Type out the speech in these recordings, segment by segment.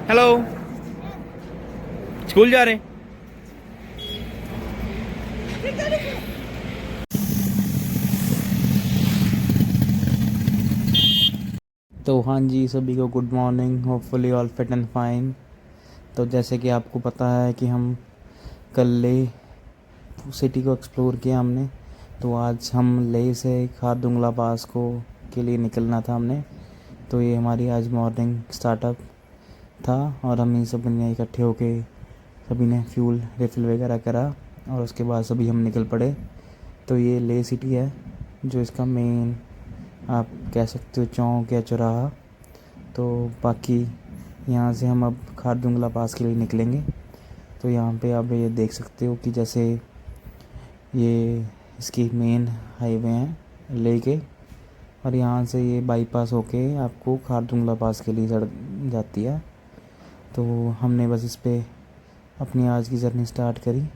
Hello. School जा रहे हैं? तो हाँ जी, सभी को good morning. Hopefully all fit and fine. तो जैसे कि आपको पता है कि हम कल ले सिटी को एक्सप्लोर किया हमने, तो आज हम ले से खारदुंगला पास को के लिए निकलना था हमने। तो ये हमारी आज मॉर्निंग स्टार्टअप था और हम इन सब ने इकट्ठे होके सभी ने फ्यूल रिफ़िल वगैरह करा और उसके बाद सभी हम निकल पड़े। तो ये ले सिटी है, जो इसका मेन आप कह सकते हो चौक या चौराहा। तो बाकी यहाँ से हम अब खारदुंगला पास के लिए निकलेंगे। तो यहाँ पे आप ये देख सकते हो कि जैसे ये इसकी मेन हाईवे है ले के, और यहाँ से ये बाईपास होके आपको खारदुंगला पास के लिए चढ़ जाती है। तो हमने बस इस पे अपनी आज की जर्नी स्टार्ट करी।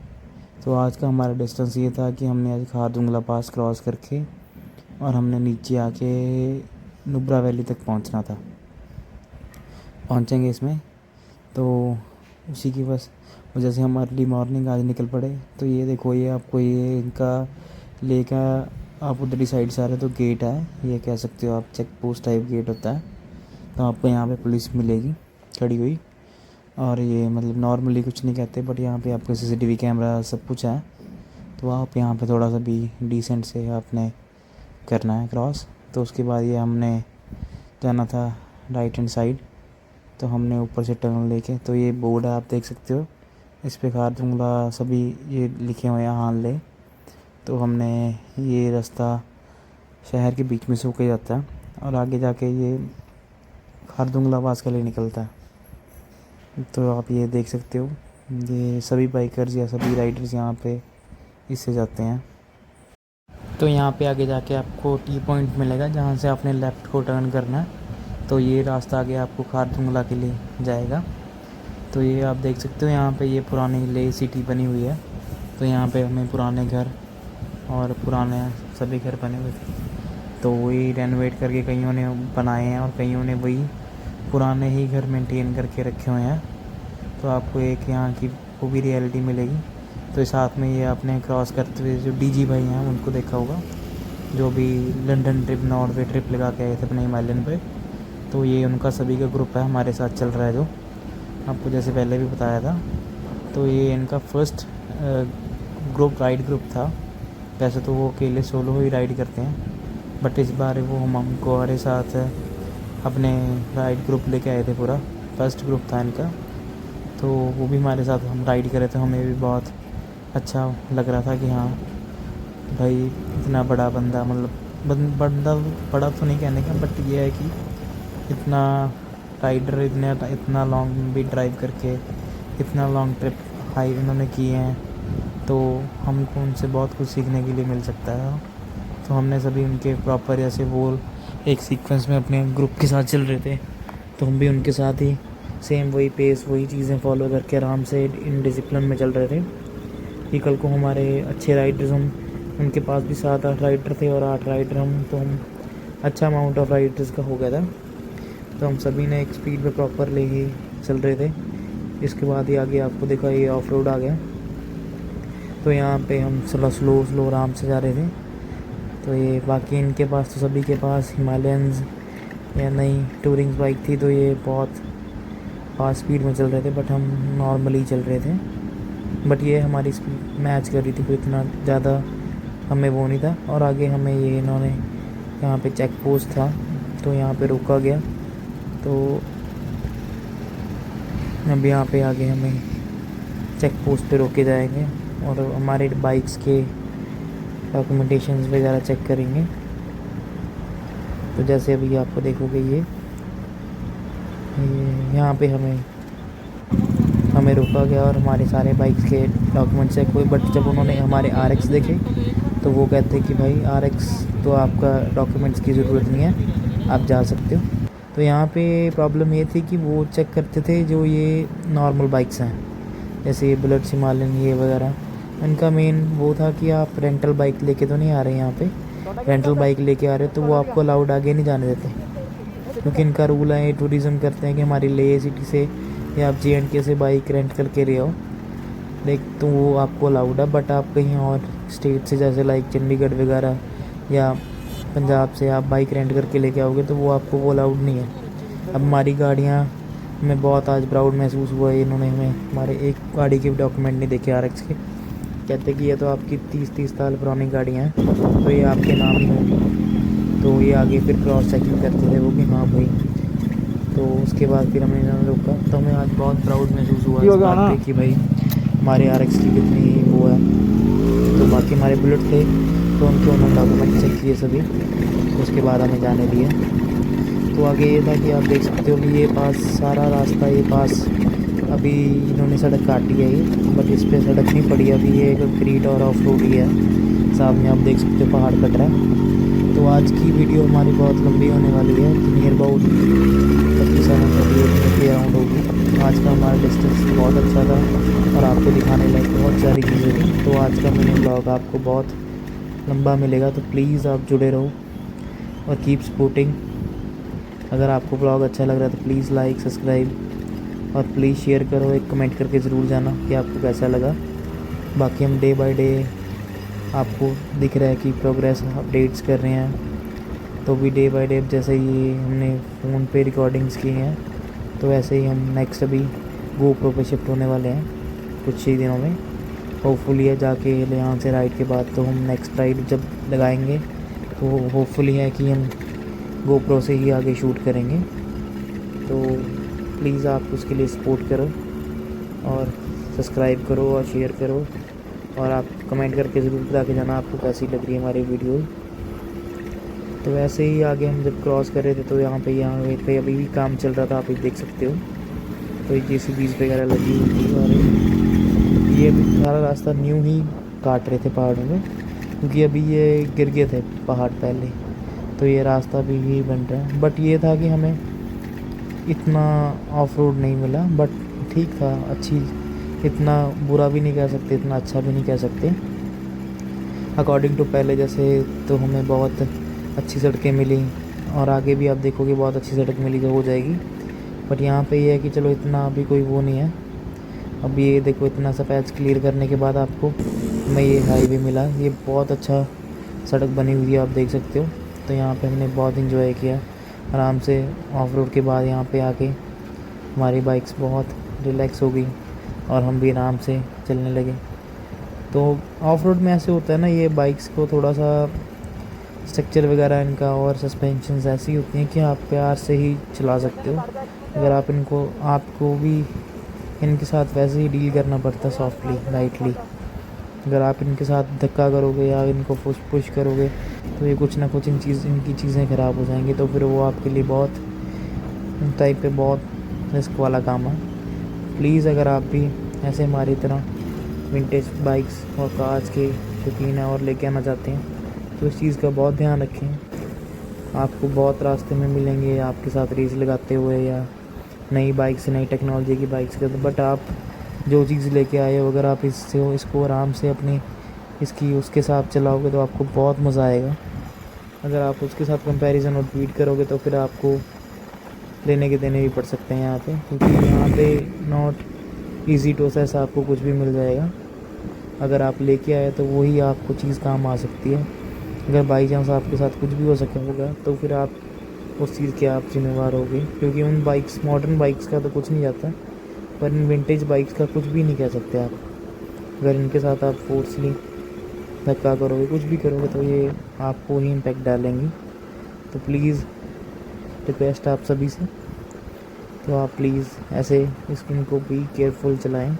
तो आज का हमारा डिस्टेंस ये था कि हमने आज खारदुंगला पास क्रॉस करके और हमने नीचे आके नुब्रा वैली तक पहुंचना था, पहुंचेंगे इसमें। तो उसी की बस वजह से हम अर्ली मॉर्निंग आज निकल पड़े। तो ये देखो, ये आपको ये इनका ले का आप उधरी साइड से आ रहे तो गेट है, ये कह सकते हो आप चेक पोस्ट टाइप गेट होता है। तो आपको यहाँ पे पुलिस मिलेगी खड़ी हुई, और ये मतलब नॉर्मली कुछ नहीं कहते, बट यहाँ पे आपको सीसीटीवी कैमरा सब कुछ है। तो आप यहाँ पे थोड़ा सा भी डिसेंट से आपने करना है क्रॉस। तो उसके बाद ये हमने जाना था राइट हैंड साइड। तो हमने ऊपर से टर्न लेके, तो ये बोर्ड है आप देख सकते हो, इस पे खारदुंगला सभी ये लिखे हुए हैं हान ले। तो हमने ये रास्ता शहर के बीच में से होके जाता है और आगे जाके ये खारदुंगला पास के लिए निकलता है। तो आप ये देख सकते हो, ये सभी बाइकर्स या सभी राइडर्स यहाँ पे इससे जाते हैं। तो यहाँ पे आगे जाके आपको टी पॉइंट मिलेगा जहाँ से आपने लेफ़्ट को टर्न करना है। तो ये रास्ता आगे आपको खारदुंगला के लिए जाएगा। तो ये आप देख सकते हो, यहाँ पे ये पुरानी ले सिटी बनी हुई है। तो यहाँ पे हमें पुराने घर और पुराने सभी घर बने हुए थे, तो वही रेनोवेट करके कईयों ने बनाए हैं और कईयों ने वही पुराने ही घर मेंटेन करके रखे हुए हैं। तो आपको एक यहाँ की वो भी रियलिटी मिलेगी। तो साथ में ये आपने क्रॉस करते हुए जो डीजी भाई हैं उनको देखा होगा, जो भी लंदन ट्रिप नॉर्वे ट्रिप लगा के आए थे अपने हिमालयन पे। तो ये उनका सभी का ग्रुप है हमारे साथ चल रहा है, जो आपको जैसे पहले भी बताया था। तो ये इनका फर्स्ट ग्रुप राइड ग्रुप था। वैसे तो वो अकेले सोलो ही राइड करते हैं, बट इस बार वो हमको हमारे साथ अपने राइड ग्रुप लेके आए थे। पूरा फर्स्ट ग्रुप था इनका, तो वो भी हमारे साथ हम राइड करे थे। हमें भी बहुत अच्छा लग रहा था कि हाँ भाई, इतना बड़ा बंदा, मतलब बंदा बड़ा तो नहीं कहने का, बट ये है कि इतना राइडर इतना लॉन्ग भी ड्राइव करके इतना लॉन्ग ट्रिप हाई इन्होंने किए हैं, तो हमको उनसे बहुत कुछ सीखने के लिए मिल सकता है। तो हमने सभी उनके प्रॉपर ऐसे वो एक सीक्वेंस में अपने ग्रुप के साथ चल रहे थे, तो हम भी उनके साथ ही सेम वही पेस वही चीज़ें फॉलो करके आराम से इन डिसिप्लिन में चल रहे थे कि कल को हमारे अच्छे राइडर्स, हम उनके पास भी 7-8 राइडर थे और 8 राइडर हम, तो हम अच्छा अमाउंट ऑफ राइडर्स का हो गया था। तो हम सभी ने एक स्पीड पे प्रॉपर ले ही चल रहे थे। इसके बाद ही आगे आपको देखा ये ऑफ रोड आ गया। तो यहाँ पे हम स्लो आराम से जा रहे थे। तो ये बाकी इनके पास तो सभी के पास हिमालयंस या नई टूरिंग बाइक थी, तो ये बहुत फास्ट स्पीड में चल रहे थे, बट हम नॉर्मली चल रहे थे। बट ये हमारी स्पीड मैच कर रही थी, कोई इतना ज़्यादा हमें वो नहीं था। और आगे हमें ये इन्होंने यहाँ पे चेक पोस्ट था, तो यहाँ पे रोका गया। तो अब यहाँ पे आगे हमें चेक पोस्ट पे रोके जाएंगे और हमारे बाइक्स के डॉक्यूमेंटेशंस वगैरह चेक करेंगे। तो जैसे अभी आपको देखोगे ये यहाँ पे हमें रोका गया और हमारे सारे बाइक्स के डॉक्यूमेंट चेक हुए। बट जब उन्होंने हमारे RX देखे तो वो कहते कि भाई RX तो आपका डॉक्यूमेंट्स की ज़रूरत नहीं है, आप जा सकते हो। तो यहाँ पे प्रॉब्लम ये थी कि वो चेक करते थे जो ये नॉर्मल बाइक्स हैं, जैसे ये बुलेट हिमालयन ये वगैरह। उनका मेन वो था कि आप रेंटल बाइक लेके तो नहीं आ रहे यहाँ पे, रेंटल बाइक लेके आ रहे तो वो आपको अलाउड आगे नहीं जाने देते, क्योंकि इनका रूल है, टूरिज़्म करते हैं कि हमारी ले सिटी से या आप JNK से बाइक रेंट करके ले आओ देख, तो वो आपको अलाउड है। बट आप कहीं और स्टेट से जैसे लाइक चंडीगढ़ वगैरह या पंजाब से आप बाइक रेंट करके लेके आओगे तो वो आपको वो अलाउड नहीं है। अब हमारी गाड़ियाँ में बहुत आज प्राउड महसूस हुआ है, इन्होंने हमें हमारे एक गाड़ी के भी डॉक्यूमेंट नहीं देखे RX के। कहते कि ये तो आपकी 30 साल पुरानी गाड़ियाँ हैं, तो ये आपके नाम ही होंगी। तो ये आगे फिर क्रॉस चेकिंग करते थे वो कि हाँ भाई। तो उसके बाद फिर हमने इन्होंने रोका, तो हमें आज बहुत प्राउड महसूस हुआ इस बात पे कि भाई हमारे RX की कितनी वो है। तो बाकी हमारे बुलेट थे तो उनके उन्होंने डॉक्यूमेंट चेक किए सभी, तो उसके बाद हमें जाने दिए। तो आगे ये था कि आप देख सकते हो कि ये पास सारा रास्ता, ये पास अभी इन्होंने सड़क काटी है ये, बट इस पर सड़क नहीं पड़ी अभी, ये कंक्रीट और ऑफ रोड ही है। सामने आप देख सकते हो पहाड़ कट रहा है। तो आज की वीडियो हमारी बहुत लंबी होने वाली है, नियर अबाउट 37-38 के अराउंड होगी। आज का हमारा डिस्टेंस बहुत अच्छा था और आपको दिखाने लायक बहुत सारी चीज़ें थी। तो आज का मिनी ब्लॉग आपको बहुत लंबा मिलेगा, तो प्लीज़ आप जुड़े रहो और कीप सपोर्टिंग। अगर आपको ब्लॉग अच्छा लग रहा है तो प्लीज़ लाइक, सब्सक्राइब और प्लीज़ शेयर करो, एक कमेंट करके ज़रूर जाना कि आपको कैसा लगा। बाकी हम डे बाय डे आपको दिख रहा है कि प्रोग्रेस अपडेट्स कर रहे हैं। तो भी डे बाय डे जैसे ही हमने फ़ोन पे रिकॉर्डिंग्स की हैं, तो वैसे ही हम नेक्स्ट अभी GoPro पे शिफ्ट होने वाले हैं कुछ ही दिनों में। होपफुली है जाके यहाँ से राइड के बाद तो हम नेक्स्ट राइड जब लगाएंगे तो होपफुली है कि हम GoPro से ही आगे शूट करेंगे। तो प्लीज़ आप उसके लिए सपोर्ट करो और सब्सक्राइब करो और शेयर करो, और आप कमेंट करके ज़रूर बता के जाना आपको कैसी लग रही है हमारी वीडियो। तो वैसे ही आगे हम जब क्रॉस कर रहे थे तो यहाँ पे अभी भी काम चल रहा था, आप देख सकते हो। तो JCBs वगैरह लगी हुई थी और ये अभी सारा रास्ता न्यू ही काट रहे थे पहाड़ों में, क्योंकि अभी ये गिर गए थे पहाड़ पहले, तो ये रास्ता भी ही बन रहा है। बट ये था कि हमें इतना ऑफ रोड नहीं मिला, बट ठीक था, अच्छी, इतना बुरा भी नहीं कह सकते, इतना अच्छा भी नहीं कह सकते। अकॉर्डिंग टू पहले जैसे तो हमें बहुत अच्छी सड़कें मिली, और आगे भी आप देखोगे बहुत अच्छी सड़क मिली जो हो जाएगी। बट यहाँ पे ये है कि चलो इतना अभी कोई वो नहीं है। अभी ये देखो इतना सा पैच क्लियर करने के बाद आपको हमें ये हाईवे मिला, ये बहुत अच्छा सड़क बनी हुई है, आप देख सकते हो। तो यहाँ पे हमने बहुत इंजॉय किया आराम से ऑफ रोड के बाद। यहाँ पे आके हमारी बाइक्स बहुत रिलैक्स हो गई और हम भी आराम से चलने लगे। तो ऑफ रोड में ऐसे होता है ना, ये बाइक्स को थोड़ा सा स्ट्रक्चर वगैरह इनका और सस्पेंशंस ऐसी होती हैं कि आप प्यार से ही चला सकते हो। अगर आप आपको भी इनके साथ वैसे ही डील करना पड़ता है, सॉफ्टली, लाइटली। अगर आप इनके साथ धक्का करोगे या इनको पुश करोगे तो ये कुछ ना कुछ इनकी चीज़ें ख़राब हो जाएंगी, तो फिर वो आपके लिए बहुत टाइप पे बहुत रिस्क वाला काम है। प्लीज़ अगर आप भी ऐसे हमारी तरह विंटेज बाइक्स और कार्स के शौकीन हैं और लेके आना चाहते हैं तो इस चीज़ का बहुत ध्यान रखें। आपको बहुत रास्ते में मिलेंगे आपके साथ रेस लगाते हुए या नई बाइक्स, नई टेक्नोलॉजी की बाइक्स के, बट आप जो चीज़ लेके आए हो अगर आप इसको आराम से अपनी उसके साथ चलाओगे तो आपको बहुत मज़ा आएगा। अगर आप उसके साथ कंपैरिजन और बीट करोगे तो फिर आपको लेने के देने भी पड़ सकते हैं यहाँ पे, क्योंकि यहाँ पे नॉट ईजी प्रोसेस, आपको कुछ भी मिल जाएगा। अगर आप लेके आए तो वही आपको चीज़ काम आ सकती है। अगर बाई चांस आपके साथ कुछ भी हो सके होगा तो फिर आप उस चीज़ के आप जिम्मेवार होगे, क्योंकि उन बाइक्स, मॉडर्न बाइक्स का तो कुछ नहीं जाता, पर इन विंटेज बाइक्स का कुछ भी नहीं कह सकते आप। अगर इनके साथ आप फोर्सली धक्का करोगे, कुछ भी करोगे, तो ये आपको ही इम्पैक्ट डालेंगी। तो प्लीज़ रिक्वेस्ट आप सभी से, तो आप प्लीज़ ऐसे इनको भी केयरफुल चलाएं।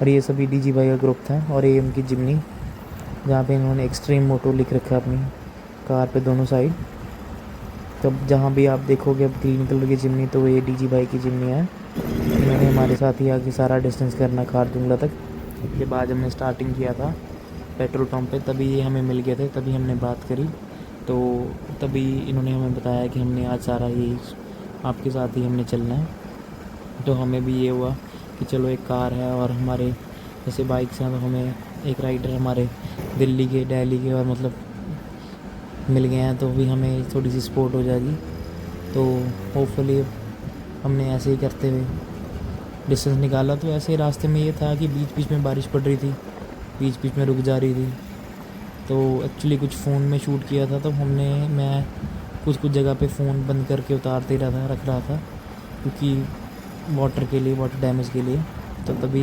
और ये सभी DG भाई का ग्रुप था और ये उनकी जिमनी, जहाँ पे इन्होंने एक्सट्रीम मोटो लिख रखा है अपनी कार पे दोनों साइड। तब जहाँ भी आप देखोगे अब ग्रीन कलर की जिमनी, तो ये DG भाई की जिमनी है। इन्होंने हमारे साथ ही आके सारा डिस्टेंस करना खारदुंगला तक। जब आज हमने स्टार्टिंग किया था पेट्रोल पंप पे, तभी ये हमें मिल गए थे, तभी हमने बात करी। तो तभी इन्होंने हमें बताया कि हमने आज सारा ही आपके साथ ही हमने चलना है। तो हमें भी ये हुआ कि चलो एक कार है और हमारे जैसे बाइक्स हैं, तो हमें एक राइडर हमारे दिल्ली के, दिल्ली के और मतलब मिल गए हैं, तो भी हमें थोड़ी सी सपोर्ट हो जाएगी। तो होपफुली हमने ऐसे ही करते हुए डिस्टेंस निकाला। तो ऐसे रास्ते में ये था कि बीच बीच में बारिश पड़ रही थी, बीच बीच में रुक जा रही थी। तो एक्चुअली कुछ फ़ोन में शूट किया था, तो मैं कुछ कुछ जगह पे फ़ोन बंद करके उतारते रख रहा था क्योंकि वाटर के लिए, वाटर डैमेज के लिए। तो तभी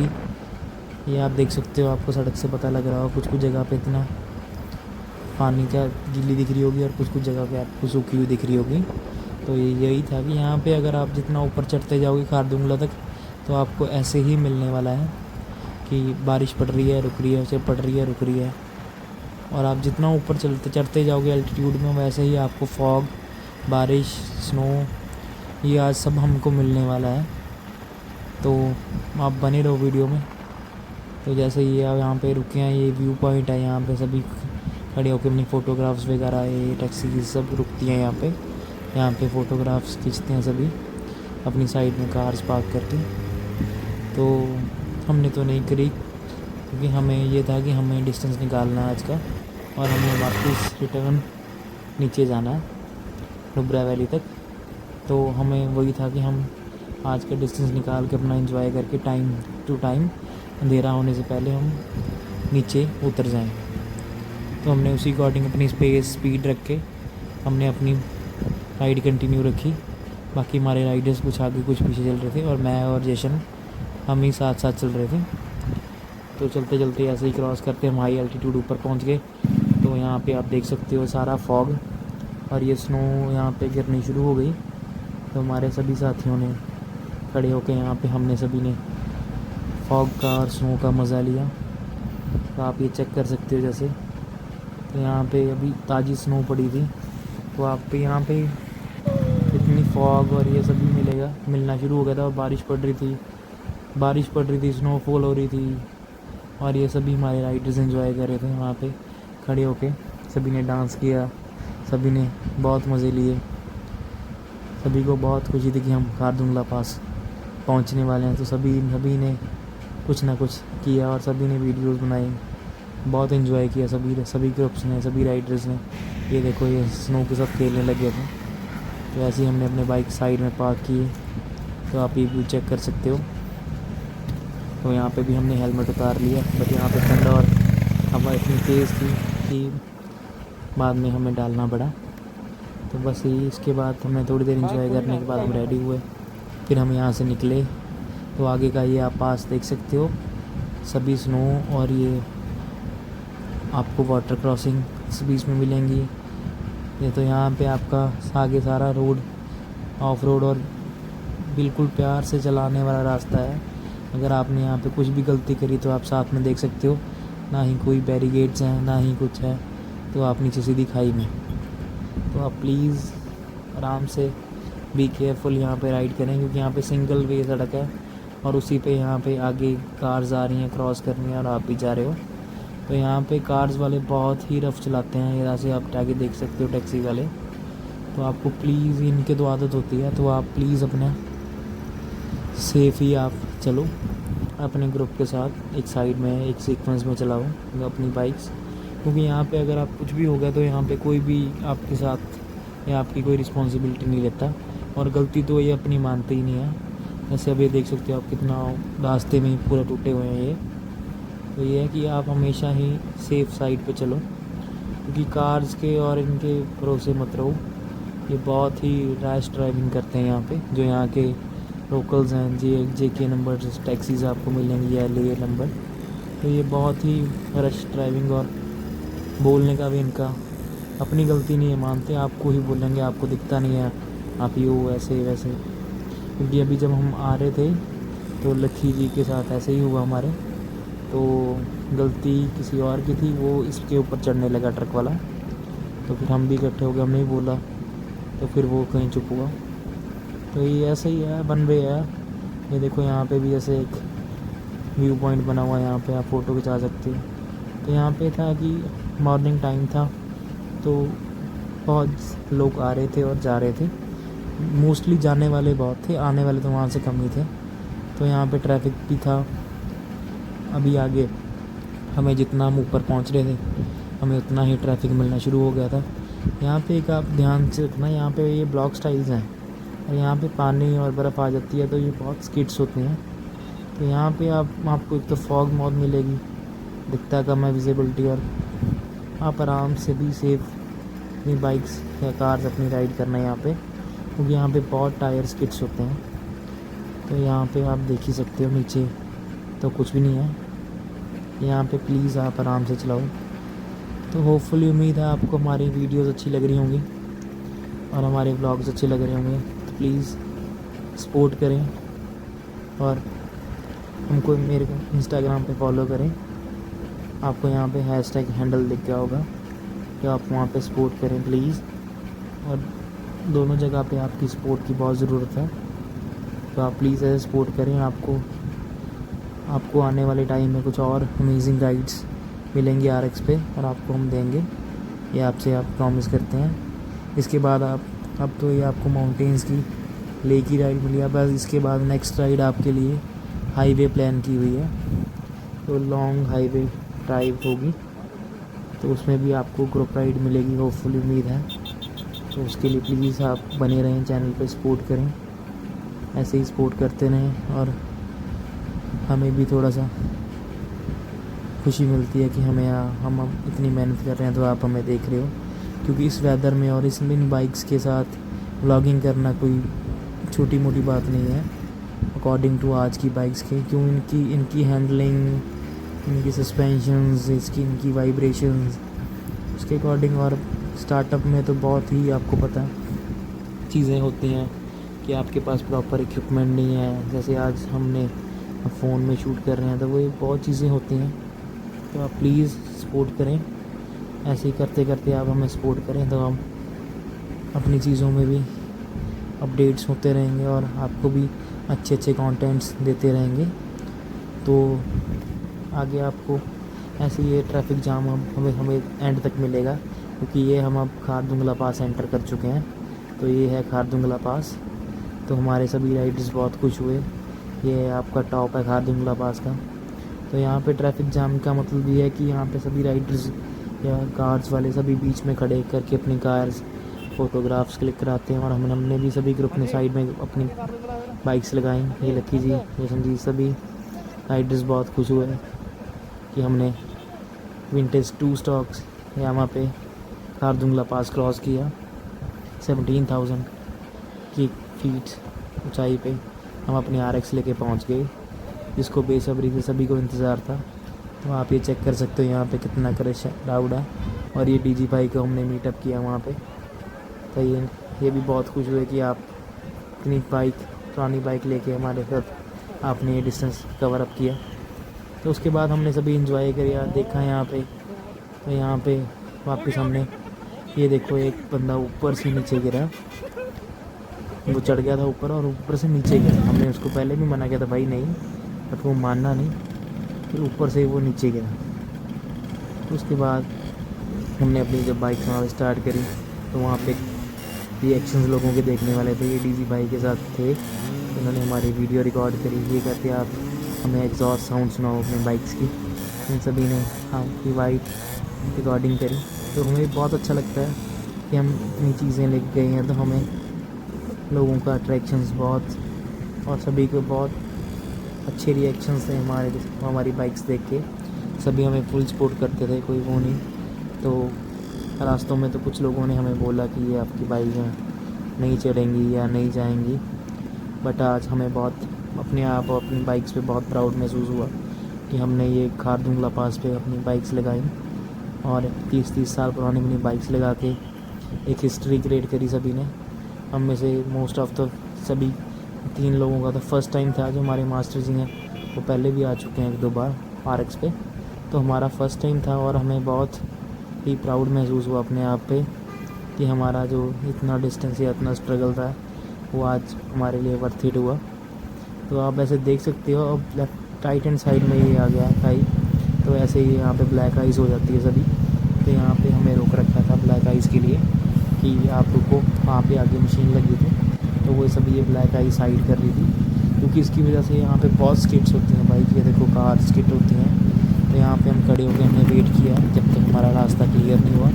ये आप देख सकते हो, आपको सड़क से पता लग रहा हो कुछ कुछ जगह पे इतना पानी का गीली दिख रही होगी और कुछ कुछ जगह पे आपको सूखी हुई दिख रही होगी। तो ये यही था कि यहाँ पे अगर आप जितना ऊपर चढ़ते जाओगे खारदुंगला तक, तो आपको ऐसे ही मिलने वाला है कि बारिश पड़ रही है, रुक रही है, उसे पड़ रही है, रुक रही है। और आप जितना ऊपर चढ़ते जाओगे एल्टीट्यूड में, वैसे ही आपको फॉग, बारिश, स्नो, ये आज सब हमको मिलने वाला है। तो आप बने रहो वीडियो में। तो जैसे ये आप यहाँ पे रुके हैं, ये व्यू पॉइंट है, यहाँ पे सभी खड़े होकर अपनी फ़ोटोग्राफ्स वगैरह, ये टैक्सी सब रुकती हैं यहाँ पे फ़ोटोग्राफ्स खींचते हैं सभी अपनी साइड में कार्स पार्क करके। तो हमने तो नहीं करी क्योंकि हमें ये था कि हमें डिस्टेंस निकालना है आज का, और हमें वापस रिटर्न नीचे जाना है नुब्रा वैली तक। तो हमें वही था कि हम आज का डिस्टेंस निकाल के अपना एंजॉय करके टाइम टू टाइम, अंधेरा होने से पहले हम नीचे उतर जाएं। तो हमने उसी अकॉर्डिंग अपनी स्पीड रख के हमने अपनी राइड कंटिन्यू रखी। बाकी हमारे राइडर्स कुछ आगे कुछ पीछे चल रहे थे, और मैं और जशन हम ही साथ साथ चल रहे थे। तो चलते चलते ऐसे ही क्रॉस करते हम हाई एल्टीट्यूड ऊपर पहुंच गए। तो यहाँ पे आप देख सकते हो सारा फॉग और ये स्नो यहाँ पे गिरनी शुरू हो गई। तो हमारे सभी साथियों ने खड़े होकर यहाँ पे हमने सभी ने फॉग का और स्नो का मज़ा लिया। तो आप ये चेक कर सकते हो जैसे, तो यहाँ पे अभी ताज़ी स्नो पड़ी थी। तो आप पे यहाँ पे इतनी फॉग और ये सभी मिलना शुरू हो गया था, और बारिश पड़ रही थी, स्नोफॉल हो रही थी, और ये सभी हमारे राइडर्स एंजॉय कर रहे थे वहाँ पे खड़े होके। सभी ने डांस किया, सभी ने बहुत मज़े लिए। सभी को बहुत खुशी थी कि हम खारदुंगला पास पहुँचने वाले हैं। तो सभी ने कुछ ना कुछ किया और सभी ने वीडियोस बनाई, बहुत एंजॉय किया सभी ग्रुप्स ने, सभी राइडर्स ने। ये देखो, ये स्नो के साथ खेलने लगे थे। तो ऐसे ही हमने अपने बाइक साइड में पार्क किए। तो आप ये व्यू चेक कर सकते हो। तो यहाँ पे भी हमने हेलमेट उतार लिया, बट यहाँ पे ठंड और हवा इतनी तेज़ थी कि बाद में हमें डालना पड़ा। तो बस यही, इसके बाद हमने थोड़ी देर एंजॉय करने के बाद हम रेडी हुए, फिर हम यहाँ से निकले। तो आगे का ये आप पास देख सकते हो, सभी स्नो और ये आपको वाटर क्रॉसिंग इस बीच में मिलेंगी। ये तो यहाँ पे आपका आगे सारा रोड ऑफ रोड और बिल्कुल प्यार से चलाने वाला रास्ता है। अगर आपने यहाँ पे कुछ भी गलती करी तो आप साथ में देख सकते हो, ना ही कोई बैरिकेड्स हैं, ना ही कुछ है। तो आप नीचे सीधी खाई में। तो आप प्लीज़ आराम से बी केयरफुल यहाँ पे राइड करें, क्योंकि यहाँ पे सिंगल वे सड़क है और उसी पे यहाँ पे आगे कार्स आ रही हैं क्रॉस करनी है और आप भी जा रहे हो। तो यहाँ पे कार्स वाले बहुत ही रफ चलाते हैं, यहाँ से आप आगे देख सकते हो टैक्सी वाले। तो आपको प्लीज़, इनके तो आदत होती है, तो आप प्लीज़ अपना सेफ ही आप चलो अपने ग्रुप के साथ, एक साइड में एक सीक्वेंस में चलाओ अपनी बाइक्स। क्योंकि यहाँ पे अगर आप कुछ भी हो गया तो यहाँ पे कोई भी आपके साथ या आपकी कोई रिस्पॉन्सिबिलिटी नहीं लेता, और गलती तो ये अपनी मानते ही नहीं है। जैसे अब ये देख सकते हो आप कितना रास्ते में ही पूरा टूटे हुए हैं ये। तो ये है कि आप हमेशा ही सेफ़ साइड पे चलो, क्योंकि कार्स के और इनके भरोसे मत रहो। ये बहुत ही रैश ड्राइविंग करते हैं यहाँ पे, जो यहाँ के लोकल्स हैं। JK नंबर टैक्सीज़ आपको मिलेंगी या LA नंबर। तो ये बहुत ही रश ड्राइविंग, और बोलने का भी इनका अपनी गलती नहीं है, मानते आपको ही बोलेंगे, आपको दिखता नहीं है, आप ये हो ऐसे वैसे। क्योंकि अभी जब हम आ रहे थे तो लक्की जी के साथ ऐसे ही हुआ हमारे। तो गलती किसी और की थी, वो इसके ऊपर चढ़ने लगा ट्रक वाला। तो फिर हम भी इकट्ठे हो गए, हमने ही बोला, तो फिर वो कहीं चुप हुआ। तो ये ऐसे ही है, वन वे है। ये देखो यहाँ पे भी ऐसे एक व्यू पॉइंट बना हुआ है, यहाँ पे आप फ़ोटो खिंचा सकते हो। तो यहाँ पे था कि मॉर्निंग टाइम था, तो बहुत लोग आ रहे थे और जा रहे थे। मोस्टली जाने वाले बहुत थे, आने वाले तो वहाँ से कम ही थे। तो यहाँ पे ट्रैफिक भी था। अभी आगे हमें जितना हम ऊपर पहुँच रहे थे, हमें उतना ही ट्रैफिक मिलना शुरू हो गया था। यहाँ पे एक आप ध्यान से रखना, यहाँ पे ये ब्लॉक स्टाइल्स हैं, और यहाँ पे पानी और बर्फ़ आ जाती है तो ये बहुत स्किड्स होते हैं। तो यहाँ पे आपको एक तो फॉग बहुत मिलेगी, दिखता कम है विजिबिलिटी, और आप आराम से भी सेफ अपनी बाइक्स या कार्स अपनी राइड करना है यहाँ पे, क्योंकि यहाँ पे बहुत टायर स्किड्स होते हैं। तो यहाँ पे आप देख ही सकते हो नीचे तो कुछ भी नहीं है, यहाँ पे प्लीज़ आप आराम से चलाओ। तो होपफुली उम्मीद है आपको हमारी वीडियोस अच्छी लग रही होंगी और हमारे व्लॉग्स अच्छे लग रहे होंगे। तो प्लीज़ सपोर्ट करें और हमको मेरे को इंस्टाग्राम पे फॉलो करें। आपको यहाँ पे हैशटैग हैंडल दिख गया होगा, तो आप वहाँ पे सपोर्ट करें प्लीज़। और दोनों जगह पे आपकी सपोर्ट की बहुत ज़रूरत है, तो आप प्लीज़ ऐसे सपोर्ट करें। आपको आने वाले टाइम में कुछ और अमेजिंग राइड्स मिलेंगे RX पे, और आपको हम देंगे, ये आपसे आप प्रॉमिस करते हैं। इसके बाद अब तो ये आपको माउंटेन्स की ले की राइड मिली है, बस इसके बाद नेक्स्ट राइड आपके लिए हाईवे प्लान की हुई है। तो लॉन्ग हाईवे ड्राइव होगी, तो उसमें भी आपको ग्रुप राइड मिलेगी होपफुली, उम्मीद है। तो उसके लिए प्लीज़ आप बने रहें, चैनल पे सपोर्ट करें, ऐसे ही सपोर्ट करते रहें, और हमें भी थोड़ा सा खुशी मिलती है कि हम इतनी मेहनत कर रहे हैं, तो आप हमें देख रहे हो। क्योंकि इस वेदर में और इन बाइक्स के साथ व्लॉगिंग करना कोई छोटी मोटी बात नहीं है अकॉर्डिंग टू आज की बाइक्स के। क्यों इनकी हैंडलिंग, इनकी सस्पेंशंस, इनकी वाइब्रेशंस, उसके अकॉर्डिंग। और स्टार्टअप में तो बहुत ही आपको पता चीज़ें होती हैं कि आपके पास प्रॉपर इक्विपमेंट नहीं है। जैसे आज हमने फ़ोन में शूट कर रहे हैं, तो वो बहुत चीज़ें होती हैं। तो आप प्लीज़ सपोर्ट करें, ऐसे ही करते करते आप हमें सपोर्ट करें, तो हम अपनी चीज़ों में भी अपडेट्स होते रहेंगे और आपको भी अच्छे अच्छे कंटेंट्स देते रहेंगे। तो आगे आपको ऐसे ये ट्रैफिक जाम हमें एंड तक मिलेगा, क्योंकि ये हम अब खारदुंगला पास एंटर कर चुके हैं। तो ये है खारदुंगला पास। तो हमारे सभी राइडर्स बहुत खुश हुए। ये आपका टॉप है खारदुंगला पास का। तो यहाँ पे ट्रैफिक जाम का मतलब ये है कि यहाँ पे सभी राइडर्स या कार्स वाले सभी बीच में खड़े करके अपनी कार्स फ़ोटोग्राफ्स क्लिक कराते हैं। और हमने भी सभी ग्रुप ने साइड में अपनी बाइक्स लगाई। ये लकी जी, ये संजीव, सभी राइडर्स बहुत खुश हुए कि हमने विंटेज 2 स्टॉक्स यहाँ पे खारदुंगला पास क्रॉस किया। 17,000 की फीट ऊंचाई पे हम अपनी RX लेके पहुँच गए, जिसको बेसब्री से सभी को इंतज़ार था। तो आप ये चेक कर सकते हो यहाँ पे कितना क्रश क्राउड है। और ये DG भाई को हमने मीटअप किया वहाँ पे। तो ये भी बहुत खुश हुए कि आप इतनी पुरानी बाइक लेके हमारे साथ आपने ये डिस्टेंस कवर अप किया। तो उसके बाद हमने सभी इंजॉय किया, देखा यहाँ पे। तो यहाँ पे वापस हमने ये देखो, एक बंदा ऊपर से नीचे गिरा, वो चढ़ गया था ऊपर और ऊपर से नीचे गिरा। हमने उसको पहले भी मना किया था, भाई नहीं, बट वो मानना नहीं, फिर ऊपर से वो नीचे गिरा। तो उसके बाद हमने अपनी जब बाइक चलाना स्टार्ट करी, तो वहाँ पे रिएक्शंस लोगों के देखने वाले थे। ये DG भाई के साथ थे, उन्होंने हमारी वीडियो रिकॉर्ड करी। ये कहते आप हमें एग्जॉस्ट साउंड सुनाओ अपने बाइक्स की। इन सभी ने आपकी वाइट रिकॉर्डिंग करी। तो हमें बहुत अच्छा लगता है कि हम इतनी चीज़ें लेके गए हैं। तो हमें लोगों का अट्रैक्शंस बहुत, और सभी को बहुत अच्छे रिएक्शंस थे हमारी बाइक्स देख के। सभी हमें फुल सपोर्ट करते थे, कोई वो नहीं। तो रास्तों में तो कुछ लोगों ने हमें बोला कि ये आपकी बाइक नहीं चलेंगी या नहीं जाएंगी, बट आज हमें बहुत अपने आप और अपनी बाइक्स पे बहुत प्राउड महसूस हुआ कि हमने ये खारदुंगला पास पे अपनी बाइक्स लगाई और 30 साल पुरानी अपनी बाइक्स लगा के एक हिस्ट्री क्रिएट करी सभी ने। हम में से मोस्ट ऑफ द सभी 3 लोगों का तो फर्स्ट टाइम था। जो हमारे मास्टर जी हैं वो पहले भी आ चुके हैं 1-2 बार RX पे, तो हमारा फर्स्ट टाइम था। और हमें बहुत ही प्राउड महसूस हुआ अपने आप पे कि हमारा जो इतना डिस्टेंस या इतना स्ट्रगल था वो आज हमारे लिए वर्थ इट हुआ। तो आप ऐसे देख सकते हो, अब लेफ्ट राइट हैंड साइड में ये आ गया खाई। तो ऐसे ही यहाँ पे ब्लैक आइज़ हो जाती है सभी। तो यहाँ पे हमें रोक रखा था ब्लैक आइज़ के लिए कि आप रुको, वहाँ पे आगे मशीन लगी थी। तो वो सभी ये ब्लैक आइज़ साइड कर रही थी, क्योंकि इसकी वजह से यहाँ पे बहुत स्किट्स होती हैं बाइक। ये देखो कार स्किट होती हैं। तो यहाँ पे हम खड़े होकर हमने वेट किया जब तक हमारा रास्ता क्लियर नहीं हुआ।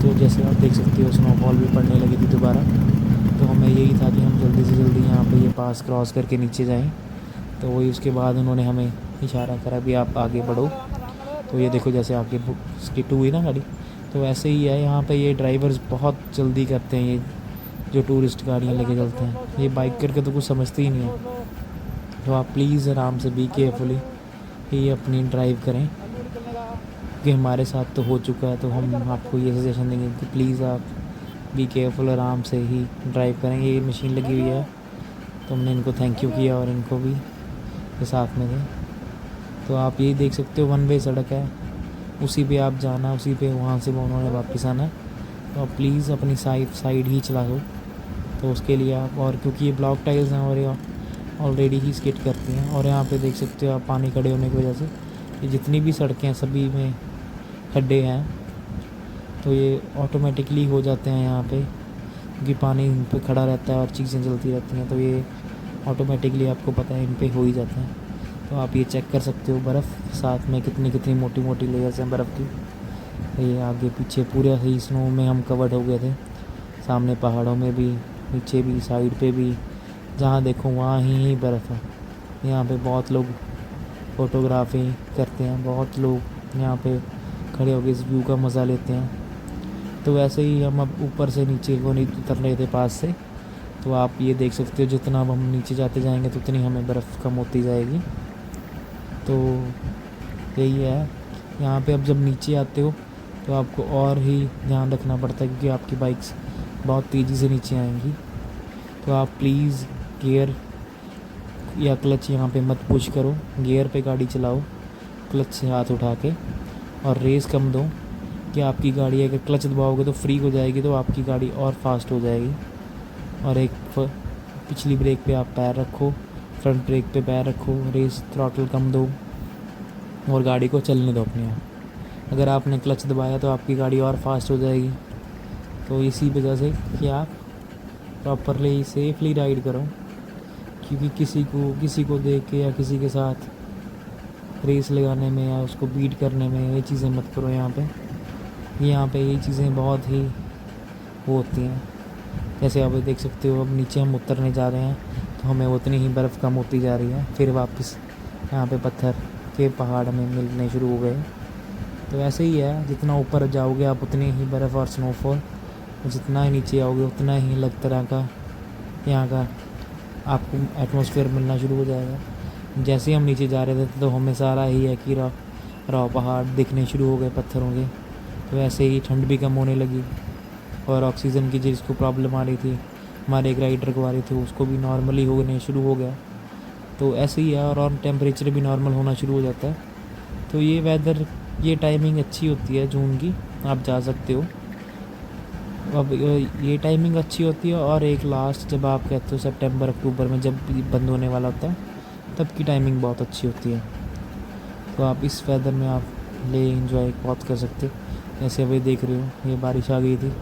तो जैसे आप देख सकते हो स्नोफॉल भी पड़ने लगी थी दोबारा। तो हमें यही था कि हम जल्दी से जल्दी यहाँ पे ये पास क्रॉस करके नीचे जाएं। तो वही उसके बाद उन्होंने हमें इशारा करा भी आप आगे बढ़ो। तो ये देखो जैसे आगे स्किट हुई ना गाड़ी, तो ऐसे ही है यहाँ पे। ये ड्राइवर्स बहुत जल्दी करते हैं, ये जो टूरिस्ट गाड़ियाँ लेके चलते हैं। ये बाइक करके तो कुछ समझते ही नहीं है। तो आप प्लीज़ आराम से बी केयरफुली ही अपनी ड्राइव करें, क्योंकि हमारे साथ तो हो चुका है। तो हम आपको ये सजेशन देंगे कि प्लीज़ आप बी केयरफुल, आराम से ही ड्राइव करें। ये मशीन लगी हुई है, तो हमने इनको थैंक यू किया और इनको भी ये साथ में थे। तो आप यही देख सकते हो, वन वे सड़क है, उसी पे आप जाना, उसी पे वहाँ से उन्होंने वापस आना। तो आप प्लीज़ अपनी साइड ही चला दो। तो उसके लिए आप, और क्योंकि ये ब्लॉक टाइल्स हैं और ये ऑलरेडी ही स्किड करती हैं, और यहाँ पे देख सकते हो आप पानी खड़े होने की वजह से ये जितनी भी सड़कें हैं सभी में खड्डे हैं। तो ये ऑटोमेटिकली हो जाते हैं यहाँ पे, क्योंकि पानी इन पे खड़ा रहता है और चीज़ें चलती रहती हैं। तो ये ऑटोमेटिकली आपको पता है इन पे हो ही जाते हैं। तो आप ये चेक कर सकते हो बर्फ़ साथ में कितनी कितनी मोटी मोटी लेयर्स हैं बर्फ़ की। ये आगे पीछे पूरे ही स्नो में हम कवर्ड हो गए थे, सामने पहाड़ों में भी, पीछे भी, साइड पे भी, जहाँ देखो वहाँ ही बर्फ़ है। यहाँ पे बहुत लोग फ़ोटोग्राफी करते हैं, बहुत लोग यहाँ पे खड़े होकर इस व्यू का मज़ा लेते हैं। तो वैसे ही हम अब ऊपर से नीचे को नहीं उतर रहे थे पास से। तो आप ये देख सकते हो जितना अब हम नीचे जाते जाएंगे तो उतनी हमें बर्फ़ कम होती जाएगी। तो यही है, यहाँ पे अब जब नीचे आते हो तो आपको और ही ध्यान रखना पड़ता है, क्योंकि आपकी बाइक्स बहुत तेज़ी से नीचे आएंगी। तो आप प्लीज़ गियर या क्लच यहाँ पे मत पुश करो, गियर पे गाड़ी चलाओ क्लच से हाथ उठा के, और रेस कम दो कि आपकी गाड़ी अगर क्लच दबाओगे तो फ्री हो जाएगी, तो आपकी गाड़ी और फास्ट हो जाएगी। और एक पिछली ब्रेक पे आप पैर रखो, फ्रंट ब्रेक पे पैर रखो, रेस थ्रॉटल कम दो और गाड़ी को चलने दो अपने आप। अगर आपने क्लच दबाया तो आपकी गाड़ी और फास्ट हो जाएगी। तो इसी वजह से कि आप प्रॉपरली सेफली राइड करो, क्योंकि किसी को देख के या किसी के साथ रेस लगाने में या उसको बीट करने में ये चीज़ें मत करो। यहाँ पे ये चीज़ें बहुत ही वो होती हैं। जैसे आप देख सकते हो अब नीचे हम उतरने जा रहे हैं तो हमें उतनी ही बर्फ़ कम होती जा रही है, फिर वापस यहाँ पे पत्थर के पहाड़ में मिलने शुरू हो गए। तो ऐसे ही है, जितना ऊपर जाओगे आप उतनी ही बर्फ़ और स्नोफॉल, जितना ही नीचे आओगे उतना ही अलग तरह का यहाँ का आपको एटमॉस्फेयर मिलना शुरू हो जाएगा। जैसे ही हम नीचे जा रहे थे तो हमें सारा ही है कि रॉ पहाड़ दिखने शुरू हो गए पत्थरों के। तो ऐसे ही ठंड भी कम होने लगी, और ऑक्सीजन की जिसको प्रॉब्लम आ रही थी, हमारे एक राइडर को आ रही थी, उसको भी नॉर्मली होने शुरू हो गया। तो ऐसे ही है, और टेम्परेचर भी नॉर्मल होना शुरू हो जाता है। तो ये वेदर, ये टाइमिंग अच्छी होती है जून की, आप जा सकते हो। अब ये टाइमिंग अच्छी होती है, और एक लास्ट जब आप कहते हो सितंबर अक्टूबर में जब बंद होने वाला होता है, तब की टाइमिंग बहुत अच्छी होती है। तो आप इस वेदर में आप ले एंजॉय बहुत कर सकते हो। जैसे अभी देख रहे हो ये बारिश आ गई थी,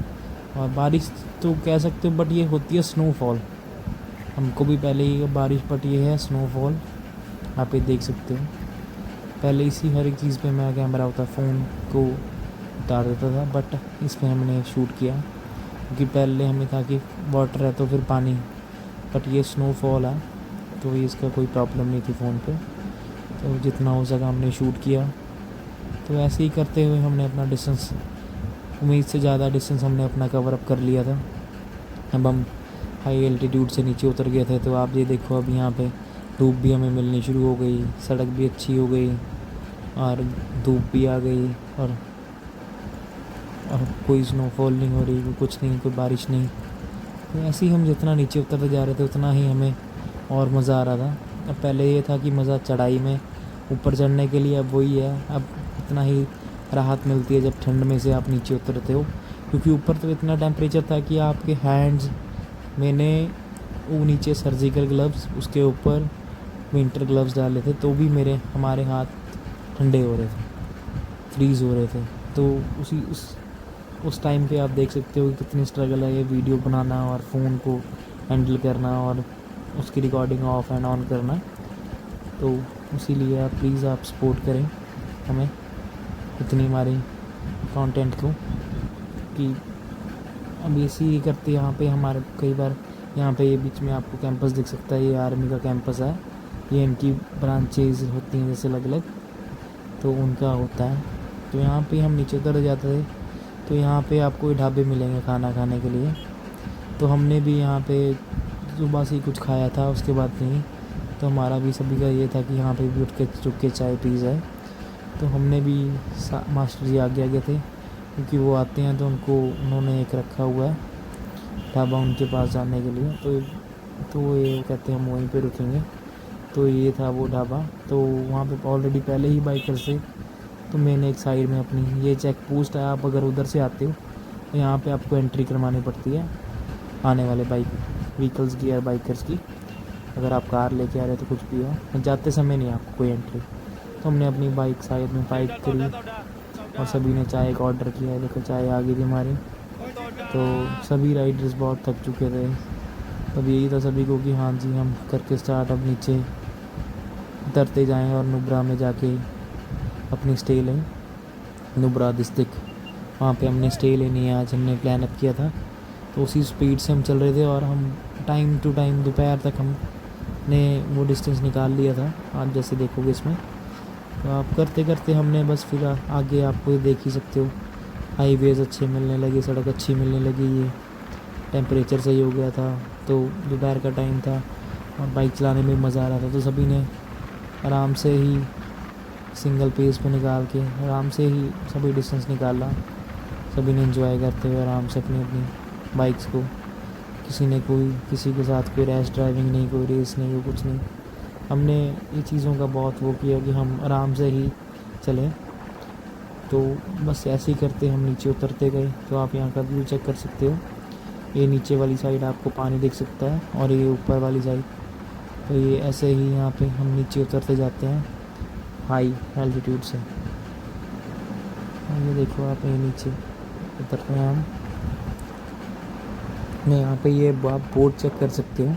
और बारिश तो कह सकते हो बट ये होती है स्नोफॉल। हमको भी पहले ही बारिश, बट ये है स्नोफॉल। आप ये देख सकते हो, पहले इसी हर एक चीज़ पे मेरा कैमरा होता, फ़ोन को उतार देता था, बट इस पर हमने शूट किया, क्योंकि पहले हमें था कि वाटर है तो फिर पानी, बट ये स्नोफॉल है तो ये इसका कोई प्रॉब्लम नहीं थी फ़ोन पे। तो जितना हो सका हमने शूट किया। तो ऐसे ही करते हुए हमने अपना डिस्टेंस, उम्मीद से ज़्यादा डिस्टेंस हमने अपना कवर अप कर लिया था। अब हम हाई एल्टीट्यूड से नीचे उतर गए थे। तो आप ये देखो अब यहाँ पे धूप भी हमें मिलनी शुरू हो गई, सड़क भी अच्छी हो गई और धूप भी आ गई, और कोई स्नोफॉल नहीं हो रही, कुछ नहीं, कोई बारिश नहीं। तो ऐसे ही हम जितना नीचे उतरते जा रहे थे उतना ही हमें और मज़ा आ रहा था। अब पहले ये था कि मज़ा चढ़ाई में ऊपर चढ़ने के लिए, अब वही है, अब इतना ही राहत मिलती है जब ठंड में से आप नीचे उतरते हो, क्योंकि ऊपर तो इतना टेम्परेचर था कि आपके हैंड्स, मैंने वो नीचे सर्जिकल ग्लव्स, उसके ऊपर विंटर ग्लव्स डाले थे, तो भी हमारे हाथ ठंडे हो रहे थे, फ्रीज़ हो रहे थे। तो उस टाइम पे आप देख सकते हो कि कितनी स्ट्रगल है ये वीडियो बनाना और फ़ोन को हैंडल करना और उसकी रिकॉर्डिंग ऑफ एंड ऑन करना। तो इसीलिए आप प्लीज़ आप सपोर्ट करें हमें इतनी हमारी कंटेंट को, कि अब इसी करते यहाँ पे हमारे कई बार यहाँ पे ये बीच में आपको कैंपस दिख सकता है, ये आर्मी का कैंपस है। ये इनकी ब्रांचेज होती हैं जैसे अलग अलग, तो उनका होता है। तो यहाँ पे हम नीचे उतर जाते थे, तो यहाँ पे आपको ढाबे मिलेंगे खाना खाने के लिए। तो हमने भी यहाँ पे सुबह से ही कुछ खाया था, उसके बाद नहीं। तो हमारा भी सभी का ये था कि यहाँ पे भी उठ के रुक के चाय पी जाए। तो हमने भी मास्टर जी आगे आगे थे, क्योंकि वो आते हैं तो उन्होंने एक रखा हुआ है ढाबा उनके पास जाने के लिए। तो ये कहते हैं हम वहीं पे रुकेंगे। तो ये था वो ढाबा। तो वहाँ पे ऑलरेडी पहले ही बाइकर से, तो मैंने एक साइड में अपनी ये चेक पोस्ट है, आप अगर उधर से आते हो तो यहाँ पे आपको एंट्री करवानी पड़ती है आने वाले व्हीकल्स की या बाइकर्स की। अगर आप कार लेके आ रहे हो तो कुछ भी हो, जाते समय नहीं आपको कोई एंट्री। तो हमने अपनी बाइक साइड में पार्क करी और सभी ने चाय का ऑर्डर किया। देखो चाय आ गई थी हमारी। तो सभी राइडर्स बहुत थक चुके थे। तब यही था सभी को कि हाँ जी हम करके स्टार्ट, अब नीचे उतरते जाएँ और नुब्रा में जाके अपनी स्टे लें। नुब्रा डिस्ट्रिक्ट, वहाँ पे हमने स्टे लेनी है आज, हमने प्लान अप किया था। तो उसी स्पीड से हम चल रहे थे और हम टाइम टू टाइम दोपहर तक हमने वो डिस्टेंस निकाल लिया था, आज जैसे देखोगे इसमें। तो आप करते करते हमने बस फिर आगे आपको ये देख ही सकते हो, हाईवेज़ अच्छे मिलने लगे, सड़क अच्छी मिलने लगी, ये टेम्परेचर सही हो गया था। तो दोपहर का टाइम था और बाइक चलाने में मज़ा आ रहा था। तो सभी ने आराम से ही सिंगल पेस पे निकाल के आराम से ही सभी डिस्टेंस निकाला। सभी ने एंजॉय करते हुए आराम से अपनी अपनी बाइक्स को, किसी के साथ कोई रैश ड्राइविंग नहीं, कोई रेस नहीं, कोई कुछ नहीं। हमने ये चीज़ों का बहुत वो किया कि हम आराम से ही चलें। तो बस ऐसे ही करते हम नीचे उतरते गए। तो आप यहाँ का व्यू चेक कर सकते हो, ये नीचे वाली साइड आपको पानी दिख सकता है और ये ऊपर वाली साइड। तो ये ऐसे ही यहाँ पे हम नीचे उतरते जाते हैं हाई एल्टीट्यूड से। ये देखो आप ये नीचे उतरते हैं हम। मैं यहाँ पे ये आप बोर्ड चेक कर सकते हो।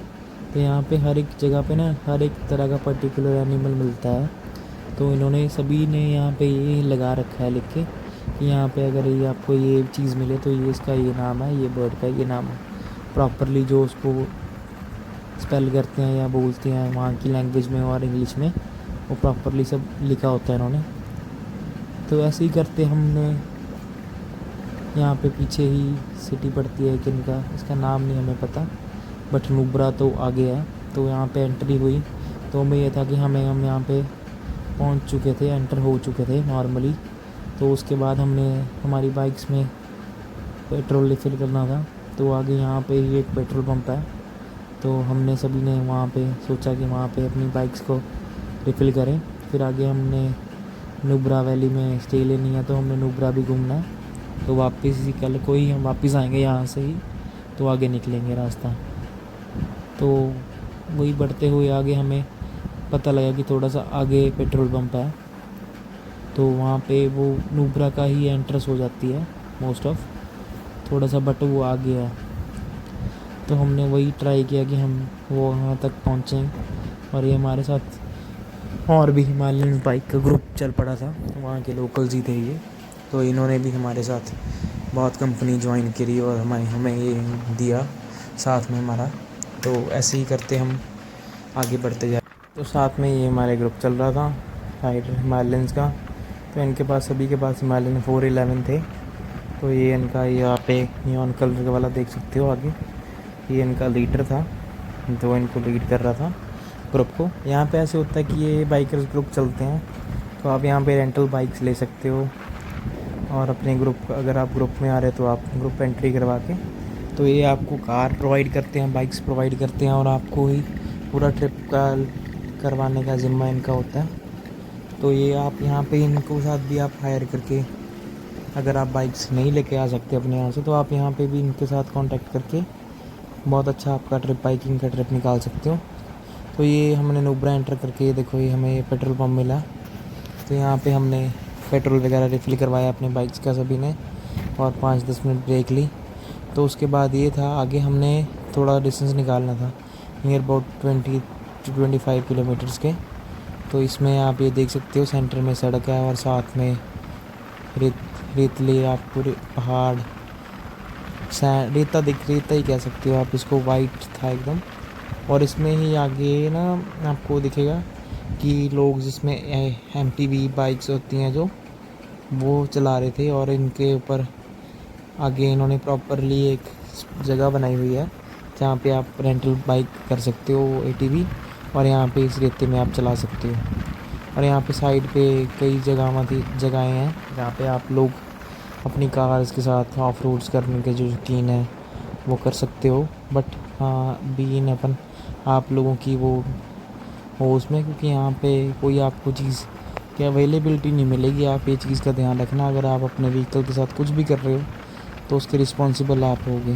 तो यहाँ पे हर एक जगह पे ना हर एक तरह का पर्टिकुलर एनिमल मिलता है। तो इन्होंने सभी ने यहाँ पे ये लगा रखा है लिख के कि यहाँ पे अगर ये आपको ये चीज़ मिले तो ये इसका ये नाम है, ये बर्ड का ये नाम है। प्रॉपरली जो उसको स्पेल करते हैं या बोलते हैं वहाँ की लैंग्वेज में और इंग्लिश में, वो प्रॉपरली सब लिखा होता है इन्होंने। तो ऐसे ही करते हमने, यहाँ पे पीछे ही सिटी पड़ती है किनका, इसका नाम नहीं हमें पता, बट नुब्रा तो आगे है। तो यहाँ पे एंट्री हुई तो हमें ये था कि हम यहाँ पे पहुँच चुके थे, एंटर हो चुके थे नॉर्मली। तो उसके बाद हमने हमारी बाइक्स में पेट्रोल रिफ़िल करना था। तो आगे यहाँ पे ही एक पेट्रोल पंप है। तो हमने सभी ने वहाँ पे सोचा कि वहाँ पे अपनी बाइक्स को रिफ़िल करें। फिर आगे हमने नुब्रा वैली में स्टे लेनी है, तो हमने नुब्रा भी घूमना है। तो वापस ही कल को ही हम वापस आएंगे यहाँ से ही, तो आगे निकलेंगे रास्ता। तो वही बढ़ते हुए आगे हमें पता लगा कि थोड़ा सा आगे पेट्रोल पंप है। तो वहाँ पे वो नुब्रा का ही एंट्रेंस हो जाती है मोस्ट ऑफ, थोड़ा सा, बट वो आगे है। तो हमने वही ट्राई किया कि हम वो वहाँ तक पहुँचें। और ये हमारे साथ और भी हिमालयन बाइक का ग्रुप चल पड़ा था, वहाँ के लोकल्स ही थे ये। तो इन्होंने भी हमारे साथ बहुत कंपनी ज्वाइन करी और हमें ये दिया साथ में हमारा। तो ऐसे ही करते हम आगे बढ़ते जाए। तो साथ में ये हमारे ग्रुप चल रहा था राइडर हिमालयंस का। तो इनके पास सभी के पास हिमालयन 411 थे। तो ये इनका यहाँ पे नियॉन कलर वाला देख सकते हो आगे, ये इनका लीडर था जो इनको लीड कर रहा था ग्रुप को। यहाँ पे ऐसे होता है कि ये बाइकर्स ग्रुप चलते हैं, तो आप यहाँ पे रेंटल बाइक्स ले सकते हो और अपने ग्रुप, अगर आप ग्रुप में आ रहे हो तो आप ग्रुप एंट्री करवा के, तो ये आपको कार प्रोवाइड करते हैं, बाइक्स प्रोवाइड करते हैं और आपको ही पूरा ट्रिप का करवाने का ज़िम्मा इनका होता है। तो ये आप यहाँ पे इनको साथ भी आप हायर करके, अगर आप बाइक्स नहीं लेके आ सकते अपने यहाँ से, तो आप यहाँ पे भी इनके साथ कांटेक्ट करके बहुत अच्छा आपका ट्रिप, बाइकिंग का ट्रिप निकाल सकते हो। तो ये हमने नुब्रा एंटर करके, देखो ये हमें पेट्रोल पंप मिला। तो यहाँ पे हमने पेट्रोल वगैरह रिफ़िल करवाया अपने बाइक्स का सभी ने और 5-10 मिनट ब्रेक ली। तो उसके बाद ये था आगे हमने थोड़ा डिस्टेंस निकालना था, नियर अबाउट 20-25 किलोमीटर्स के। तो इसमें आप ये देख सकते हो सेंटर में सड़क है और साथ में रेतले, आप पूरे पहाड़, रेता ही कह सकते हो आप इसको, वाइट था एकदम। और इसमें ही आगे ना आपको दिखेगा कि लोग जिसमें MTV बाइक्स होती हैं जो वो चला रहे थे, और इनके ऊपर आगे इन्होंने प्रॉपरली एक जगह बनाई हुई है जहाँ पे आप रेंटल बाइक कर सकते हो ATV, और यहाँ पे इस रेते में आप चला सकते हो। और यहाँ पे साइड पे कई जगहें हैं जहाँ पे आप लोग अपनी कार्स के साथ ऑफ रोड्स करने के जो शौकीन है वो कर सकते हो। बट हाँ, बीन अपन आप लोगों की वो हो उसमें, क्योंकि यहाँ पे कोई आपको चीज़ की अवेलेबिलिटी नहीं मिलेगी। आप ये चीज़ का ध्यान रखना, अगर आप अपने व्हीकल के साथ कुछ भी कर रहे हो तो उसके रिस्पॉन्सिबल आप होगे।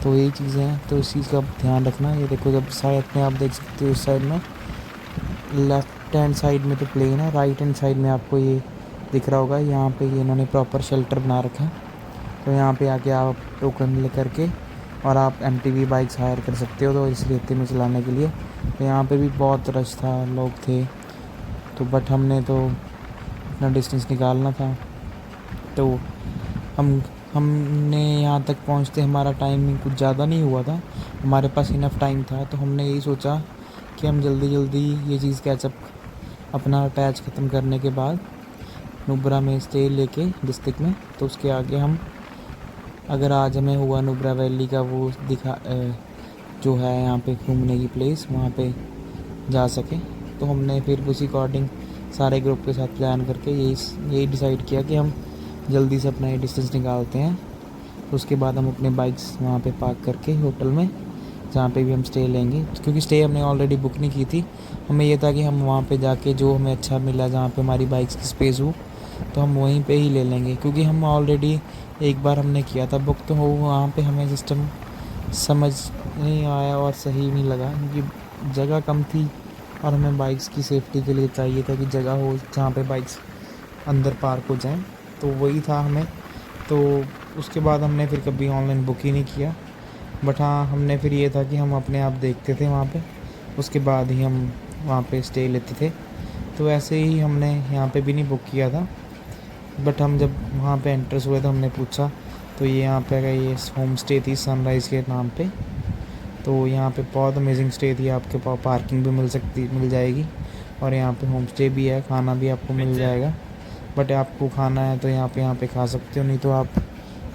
तो यही चीज़ें हैं, तो इस चीज़ का ध्यान रखना। ये देखो, जब साइड में आप देख सकते हो, इस साइड में लेफ्ट हैंड साइड में तो प्लेन है, राइट हैंड साइड में आपको ये दिख रहा होगा, यहाँ पे ये इन्होंने प्रॉपर शेल्टर बना रखा है। तो यहाँ पे आके आप टोकन ले करके और आप MTV बाइक्स हायर कर सकते हो तो इस रेते में चलाने के लिए। तो यहाँ पे भी बहुत रश था, लोग थे, तो बट हमने तो अपना डिस्टेंस निकालना था, तो हमने यहाँ तक पहुँचते हमारा टाइमिंग कुछ ज़्यादा नहीं हुआ था, हमारे पास इनफ टाइम था। तो हमने यही सोचा कि हम जल्दी जल्दी ये चीज़ कैचअप अपना अटैच ख़त्म करने के बाद नुब्रा में स्टे लेके डिस्ट्रिक्ट में, तो उसके आगे हम अगर आज हमें हुआ नुब्रा वैली का वो जो है यहाँ पे घूमने की प्लेस, वहाँ पे जा सके, तो हमने फिर उसी अकॉर्डिंग सारे ग्रुप के साथ प्लान करके यही डिसाइड किया कि हम जल्दी से अपना ये डिस्टेंस निकालते हैं। तो उसके बाद हम अपने बाइक्स वहाँ पे पार्क करके होटल में जहाँ पे भी हम स्टे लेंगे, क्योंकि स्टे हमने ऑलरेडी बुक नहीं की थी, हमें ये था कि हम वहाँ पे जाके जो हमें अच्छा मिला जहाँ पे हमारी बाइक्स की स्पेस हो तो हम वहीं पे ही ले लेंगे। क्योंकि हम ऑलरेडी एक बार हमने किया था बुक, तो वहाँ पे हमें सिस्टम समझ नहीं आया और सही नहीं लगा, क्योंकि जगह कम थी और हमें बाइक्स की सेफ्टी के लिए चाहिए था कि जगह हो जहाँ पे बाइक्स अंदर पार्क हो जाएं, तो वही था हमें। तो उसके बाद हमने फिर कभी ऑनलाइन बुक ही नहीं किया। बट हाँ, हमने फिर ये था कि हम अपने आप देखते थे वहाँ पे, उसके बाद ही हम वहाँ पे स्टे लेते थे। तो ऐसे ही हमने यहाँ पे भी नहीं बुक किया था, बट हम जब वहाँ पे एंट्रेंस हुए तो हमने पूछा, तो ये यहाँ पे ये होम स्टे थी सनराइज़ के नाम पे। तो यहाँ पे बहुत अमेजिंग स्टे थी, आपके पास पार्किंग भी मिल जाएगी, और यहाँ पे होम स्टे भी है, खाना भी आपको मिल जाएगा। बट आपको खाना है तो यहाँ पे खा सकते हो, नहीं तो आप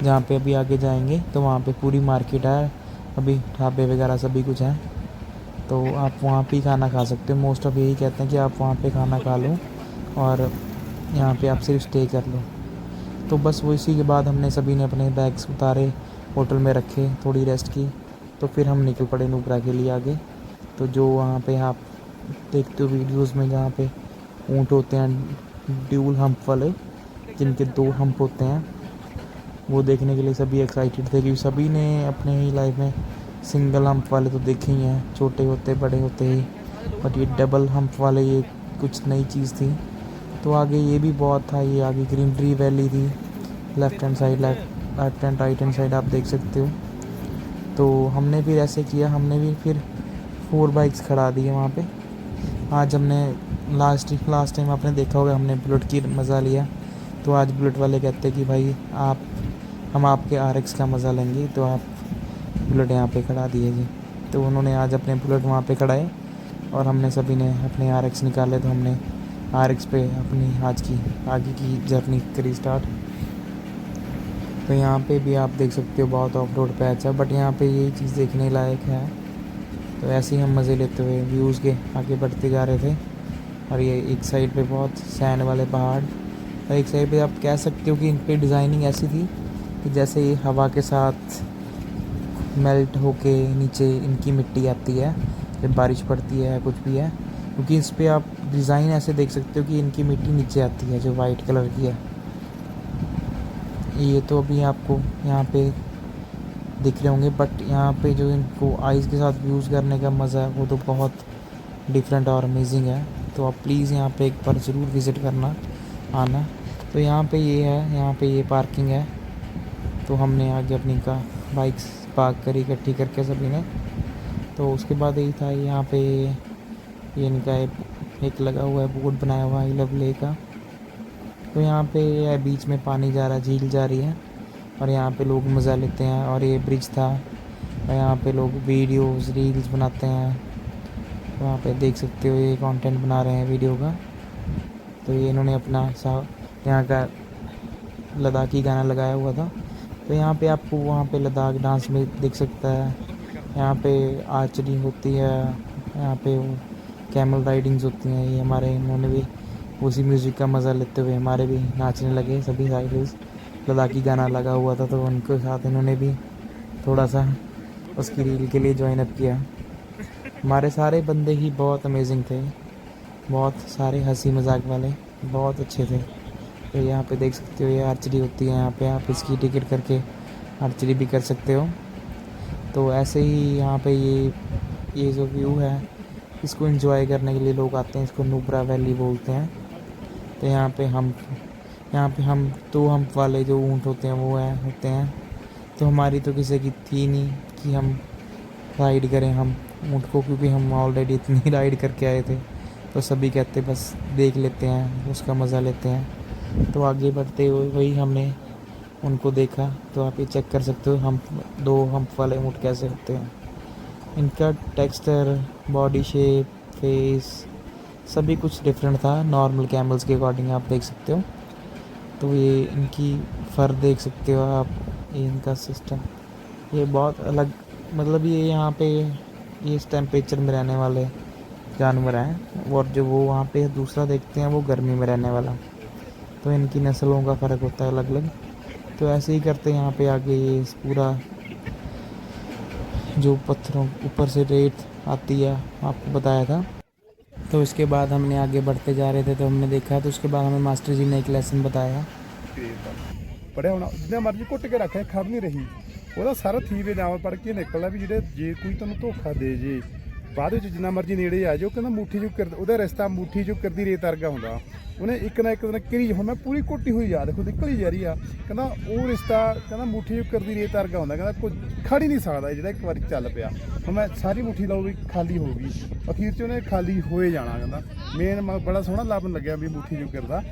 जहाँ पे अभी आगे जाएंगे तो वहाँ पे पूरी मार्केट है, अभी ढाबे वगैरह सभी कुछ है, तो आप वहाँ पे ही खाना खा सकते हो। मोस्ट ऑफ यही कहते हैं कि आप वहाँ पे खाना खा लो और यहाँ पे आप सिर्फ स्टे कर लो। तो बस वो इसी के बाद हमने सभी ने अपने बैग्स उतारे, होटल में रखे, थोड़ी रेस्ट की, तो फिर हम निकल पड़े नुब्रा के लिए आगे। तो जो वहाँ पे आप देखते हो वीडियोस में जहाँ पे ऊँट होते हैं ड्यूल हम्प वाले, जिनके 2 हम्प होते हैं, वो देखने के लिए सभी एक्साइटेड थे, क्योंकि सभी ने अपने ही लाइफ में सिंगल हम्प वाले तो देखे ही हैं, छोटे होते बड़े होते ही, बट ये डबल हम्प वाले ये कुछ नई चीज़ थी। तो आगे ये भी बहुत था, ये आगे ग्रीनरी वैली थी, left hand right hand side आप देख सकते हो। तो हमने फिर ऐसे किया, हमने भी फिर 4 बाइक्स खड़ा दी है वहाँ पे। आज हमने लास्ट टाइम आपने देखा होगा हमने बुलेट की मज़ा लिया, तो आज बुलेट वाले कहते हैं कि भाई हम आपके RX का मज़ा लेंगे, तो आप बुलेट यहाँ पे खड़ा दिए जी। तो उन्होंने आज अपने बुलेट वहाँ पे खड़ाए और हमने सभी ने अपने RX निकाले, तो हमने RX पे अपनी आज की आगे की जर्नी करी स्टार्ट। तो यहाँ पे भी आप देख सकते हो बहुत ऑफ रोड पैच है, बट यहाँ पे यही चीज़ देखने लायक है। तो ऐसे ही हम मज़े लेते हुए व्यूज़ के आगे बढ़ते जा रहे थे। और ये एक साइड पे बहुत सैंड वाले पहाड़, और एक साइड पे आप कह सकते हो कि इन पे डिज़ाइनिंग ऐसी थी कि जैसे ये हवा के साथ मेल्ट होके नीचे इनकी मिट्टी आती है जब बारिश पड़ती है, कुछ भी है, क्योंकि इस पे आप डिज़ाइन ऐसे देख सकते हो कि इनकी मिट्टी नीचे आती है जो वाइट कलर की है। ये तो अभी आपको यहाँ पे दिख रहे होंगे, बट यहाँ पे जो इनको आइज़ के साथ यूज़ करने का मज़ा है वो तो बहुत डिफरेंट और अमेजिंग है। तो आप प्लीज़ यहाँ पे एक बार ज़रूर विज़िट करना आना। तो यहाँ पे ये है, यहाँ पे ये पार्किंग है, तो हमने आगे अपनी बाइक्स पार्क करी इकट्ठी करके सभी ने। तो उसके बाद यही था, यहाँ पे ये इनका एक लगा हुआ है बोर्ड बनाया हुआ है आई लव ले का। तो यहाँ पे बीच में पानी जा रहा है, झील जा रही है, और यहाँ पे लोग मज़ा लेते हैं। और ये ब्रिज था और यहाँ पे लोग वीडियोस रील्स बनाते हैं। वहाँ पे देख सकते हो ये कंटेंट बना रहे हैं वीडियो का। तो ये इन्होंने अपना यहाँ का लद्दाखी गाना लगाया हुआ था। तो यहाँ पे आपको वहाँ पे लद्दाख डांस में दिख सकता है। यहाँ पे आर्चरी होती है, यहाँ पे कैमल राइडिंग्स होती हैं। ये हमारे इन्होंने भी उसी म्यूज़िक का मज़ा लेते हुए हमारे भी नाचने लगे सभी साइडर्स। लद्दाखी गाना लगा हुआ था तो उनके साथ इन्होंने भी थोड़ा सा उसकी रील के लिए ज्वाइन अप किया। हमारे सारे बंदे ही बहुत अमेजिंग थे, बहुत सारे हंसी मजाक वाले, बहुत अच्छे थे। तो यहाँ पे देख सकते हो ये आर्चरी होती है। यहाँ पे आप इसकी टिकट करके आर्चरी भी कर सकते हो। तो ऐसे ही यहाँ पे ये जो व्यू है इसको एंजॉय करने के लिए लोग आते हैं। इसको नुब्रा वैली बोलते हैं। तो यहाँ पे हम तो हम वाले जो ऊँट होते हैं वो होते हैं। तो हमारी तो किसी की थी नहीं कि हम राइड करें हम ऊँट को, क्योंकि हम ऑलरेडी इतनी राइड करके आए थे। तो सभी कहते बस देख लेते हैं, उसका मज़ा लेते हैं। तो आगे बढ़ते हुए वही हमने उनको देखा। तो आप ये चेक कर सकते हो हम वाले ऊँट कैसे होते हैं। इनका टेक्सचर, बॉडी शेप, फेस सभी कुछ डिफरेंट था नॉर्मल कैमल्स के अकॉर्डिंग, आप देख सकते हो। तो ये इनकी फर देख सकते हो आप, ये इनका सिस्टम ये बहुत अलग, मतलब ये यहाँ पे ये इस टेम्परेचर में रहने वाले जानवर हैं। और जो वो वहाँ पे दूसरा देखते हैं वो गर्मी में रहने वाला। तो इनकी नस्लों का फ़र्क होता है अलग अलग। तो ऐसे ही करते हैं यहाँ पे आगे ये पूरा जो पत्थरों ऊपर से रेत आती है आपको बताया था। तो इसके बाद हमने आगे बढ़ते जा रहे थे तो हमने देखा, तो उसके बाद हमें मास्टर जी ने एक लेसन बताया। पढ़िया होना जिन्ना मर्जी घुट के रखे खड़ नहीं रही ਉਹਦਾ ਸਾਰਾ ਥੀਵੇ ਨਾਲ ਪੜ ਕੇ ਨਿਕਲਦਾ ਵੀ ਜਿਹੜੇ ਜੇ ਕੋਈ ਤੁਹਾਨੂੰ ਧੋਖਾ ਦੇ ਜੇ ਬਾਅਦ ਵਿੱਚ ਜਿੰਨਾ ਮਰਜੀ ਨੇੜੇ ਆ ਜਾਓ, ਕਹਿੰਦਾ ਮੁੱਠੀ ਚੁੱਕ ਕਰ ਉਹਦਾ ਰਿਸ਼ਤਾ ਮੁੱਠੀ ਚੁੱਕ ਕਰਦੀ ਰੇਤ ਵਰਗਾ ਹੁੰਦਾ। ਉਹਨੇ ਇੱਕ ਨਾ ਇੱਕ ਦਿਨ ਕਿਰੀ ਹੁਣ ਮੈਂ ਪੂਰੀ ਘੁੱਟੀ ਹੋਈ ਯਾਦ ਦੇਖੋ ਨਿਕਲੀ ਜਾ ਰਹੀ ਆ। ਕਹਿੰਦਾ ਉਹ ਰਿਸ਼ਤਾ ਕਹਿੰਦਾ ਮੁੱਠੀ ਚੁੱਕ ਕਰਦੀ ਰੇਤ ਵਰਗਾ ਹੁੰਦਾ। ਕਹਿੰਦਾ ਕੋਈ ਖੜ ਹੀ ਨਹੀਂ ਸਕਦਾ ਜਿਹੜਾ ਇੱਕ ਵਾਰੀ ਚੱਲ ਪਿਆ। ਹੁਣ ਮੈਂ ਸਾਰੀ ਮੁੱਠੀ ਲਾਉ ਵੀ ਖਾਲੀ ਹੋਊਗੀ, ਅਖੀਰ 'ਚ ਉਹਨੇ ਖਾਲੀ ਹੋਏ ਜਾਣਾ। ਕਹਿੰਦਾ ਮੇਨ ਬੜਾ ਸੋਹਣਾ ਲੱਭਣ ਲੱਗਿਆ ਵੀ ਮੁੱਠੀ ਚੁੱਕ ਕਰਦਾ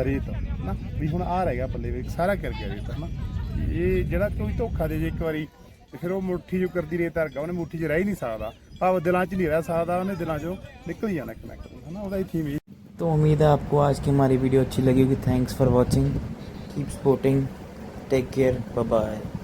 ਰੇਤ ਨਾ ਵੀ ਹੁਣ ਆ ਰਹਿ ਗਿਆ ਪੱਲੇ ਵੀ ਸਾਰਾ ਕਰ ਗਿਆ ਰੇਤ ਨਾ। ਇਹ ਜਿਹੜਾ ਕੋਈ ਧੋਖਾ ਦੇ ਜੇ ਇੱਕ ਵਾਰੀ ਤੇ ਫਿਰ ਉਹ ਮੁੱਠੀ ਜੋ ਕਰਦੀ ਰੇਤ ਵਰਗਾ, ਉਹਨੇ ਮੁੱਠੀ 'ਚ ਰਹਿ ਹੀ ਨਹੀਂ ਸਕਦਾ। ਭਾਵ ਦਿਲਾਂ 'ਚ ਨਹੀਂ ਰਹਿ ਸਕਦਾ, ਉਹਨੇ ਦਿਲਾਂ 'ਚੋਂ निकल ही जाना कनेक्ट है ना। ਉਹਦਾ थीम। तो उम्मीद है आपको आज की हमारी वीडियो अच्छी लगी होगी। Thanks for watching, keep supporting, take care, bye bye.